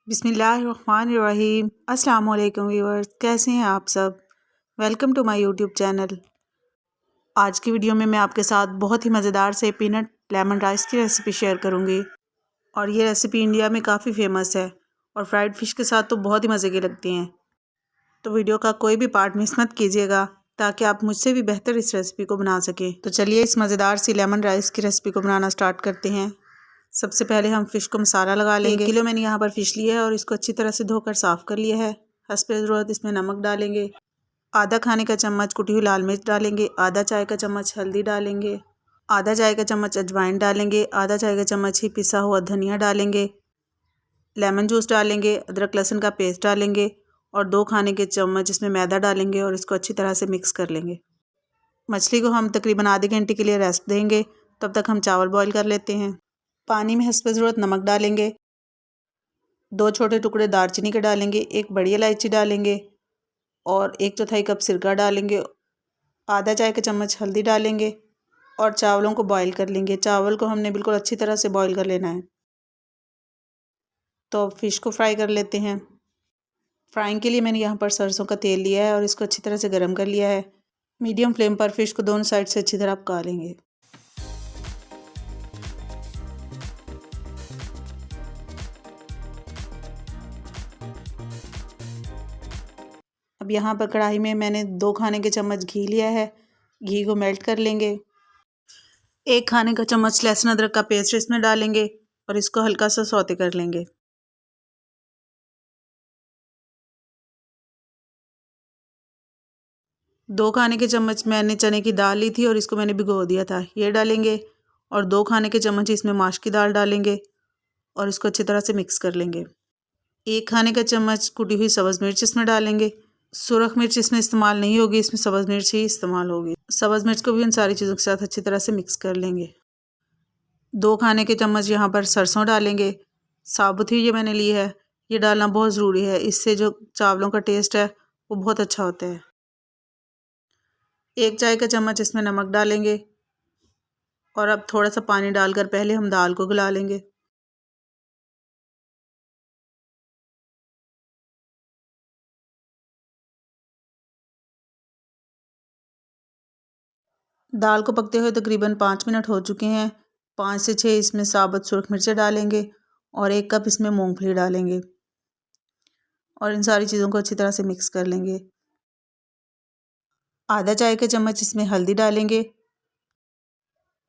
बिस्मिल्लाहिर्रहमानिर्रहीम। अस्सलाम वालेकुम व्यूअर्स, कैसे हैं आप सब। Welcome to my YouTube channel. आज की वीडियो में मैं आपके साथ बहुत ही मज़ेदार से पीनट लेमन राइस की रेसिपी शेयर करूंगी और ये रेसिपी इंडिया में काफ़ी फेमस है और फ्राइड फ़िश के साथ तो बहुत ही मज़े की लगती हैं। तो वीडियो का कोई भी पार्ट मिस मत कीजिएगा ताकि आप मुझसे भी बेहतर इस रेसिपी को बना सकें। तो चलिए इस मज़ेदार सी लेमन राइस की रेसिपी को बनाना स्टार्ट करते हैं। सबसे पहले हम फ़िश को मसाला लगा लेंगे। 1 किलो मैंने यहाँ पर फ़िश लिया है और इसको अच्छी तरह से धोकर साफ़ कर लिया है। हस्बे ज़रूरत इसमें नमक डालेंगे, आधा खाने का चम्मच कुटी हुई लाल मिर्च डालेंगे, आधा चाय का चम्मच हल्दी डालेंगे, आधा चाय का चम्मच अजवाइन डालेंगे, आधा चाय का चम्मच ही पिसा हुआ धनिया डालेंगे, लेमन जूस डालेंगे, अदरक लहसुन का पेस्ट डालेंगे और 2 खाने के चम्मच इसमें मैदा डालेंगे और इसको अच्छी तरह से मिक्स कर लेंगे। मछली को हम तकरीबन आधे घंटे के लिए रेस्ट देंगे, तब तक हम चावल बॉईल कर लेते हैं। पानी में हस्बे ज़रूरत नमक डालेंगे, 2 छोटे टुकड़े दालचीनी के डालेंगे, 1 बड़ी इलायची डालेंगे और 1/4 कप सिरका डालेंगे, आधा चाय का चम्मच हल्दी डालेंगे और चावलों को बॉईल कर लेंगे। चावल को हमने बिल्कुल अच्छी तरह से बॉईल कर लेना है। तो अब फ़िश को फ्राई कर लेते हैं। फ्राइंग के लिए मैंने यहाँ पर सरसों का तेल लिया है और इसको अच्छी तरह से गर्म कर लिया है। मीडियम फ्लेम पर फ़िश को दोनों साइड से अच्छी तरह पका लेंगे। अब यहाँ पर कढ़ाई में मैंने 2 खाने के चम्मच घी लिया है। घी को मेल्ट कर लेंगे। 1 खाने का चम्मच लहसुन अदरक का पेस्ट इसमें डालेंगे और इसको हल्का सा सौते कर लेंगे। दो खाने के चम्मच मैंने चने की दाल ली थी और इसको मैंने भिगो दिया था, ये डालेंगे और 2 खाने के चम्मच इसमें माश की दाल डालेंगे और इसको अच्छी तरह से मिक्स कर लेंगे। 1 खाने का चम्मच कुटी हुई सब्ज़ मिर्च इसमें डालेंगे। सुरख मिर्च इसमें इस्तेमाल नहीं होगी, इसमें सब्ज़ मिर्च ही इस्तेमाल होगी। सब्ज़ मिर्च को भी इन सारी चीज़ों के साथ अच्छी तरह से मिक्स कर लेंगे। 2 खाने के चम्मच यहाँ पर सरसों डालेंगे, साबुत ही ये मैंने ली है। ये डालना बहुत ज़रूरी है, इससे जो चावलों का टेस्ट है वो बहुत अच्छा होता है। 1 चाय का चम्मच इसमें नमक डालेंगे और अब थोड़ा सा पानी डालकर पहले हम दाल को गला लेंगे। दाल को पकते हुए तकरीबन 5 मिनट हो चुके हैं। 5 से 6 इसमें साबुत सुरख मिर्चें डालेंगे और 1 कप इसमें मूंगफली डालेंगे और इन सारी चीज़ों को अच्छी तरह से मिक्स कर लेंगे। आधा चाय का चम्मच इसमें हल्दी डालेंगे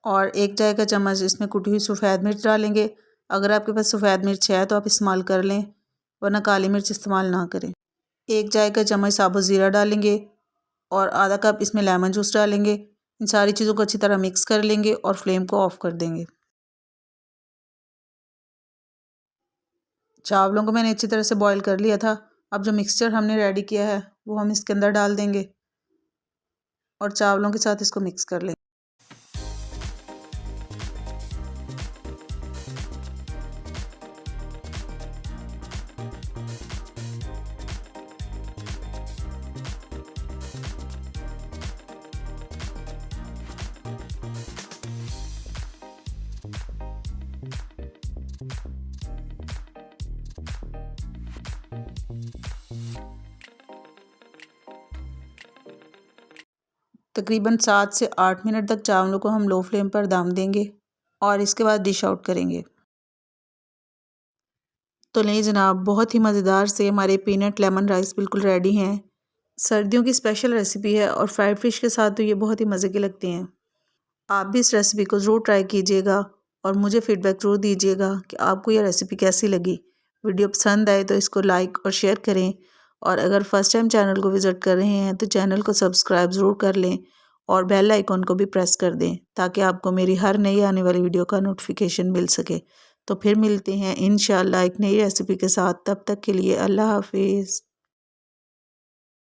और 1 चाय का चम्मच इसमें कुटी हुई सफ़ेद मिर्च डालेंगे। अगर आपके पास सफ़ेद मिर्च है तो आप इस्तेमाल कर लें, वरना काली मिर्च इस्तेमाल ना करें। 1 चाय का चम्मच साबुत ज़ीरा डालेंगे और आधा कप इसमें लेमन जूस डालेंगे। इन सारी चीज़ों को अच्छी तरह मिक्स कर लेंगे और फ्लेम को ऑफ़ कर देंगे। चावलों को मैंने अच्छी तरह से बॉईल कर लिया था। अब जो मिक्सचर हमने रेडी किया है वो हम इसके अंदर डाल देंगे और चावलों के साथ इसको मिक्स कर लेंगे। तकरीबन 7 से 8 मिनट तक चावलों को हम लो फ्लेम पर दम देंगे और इसके बाद डिश आउट करेंगे। तो नहीं जनाब, बहुत ही मज़ेदार से हमारे पीनट लेमन राइस बिल्कुल रेडी हैं। सर्दियों की स्पेशल रेसिपी है और फ्राइड फ़िश के साथ तो ये बहुत ही मज़े की लगती हैं। आप भी इस रेसिपी को ज़रूर ट्राई कीजिएगा और मुझे फ़ीडबैक ज़रूर दीजिएगा कि आपको ये रेसिपी कैसी लगी। वीडियो पसंद आए तो इसको लाइक और शेयर करें और अगर फर्स्ट टाइम चैनल को विज़िट कर रहे हैं तो चैनल को सब्सक्राइब ज़रूर कर लें और बेल आइकॉन को भी प्रेस कर दें ताकि आपको मेरी हर नई आने वाली वीडियो का नोटिफिकेशन मिल सके। तो फिर मिलते हैं इंशाअल्लाह एक नई रेसिपी के साथ। तब तक के लिए अल्लाह हाफिज़।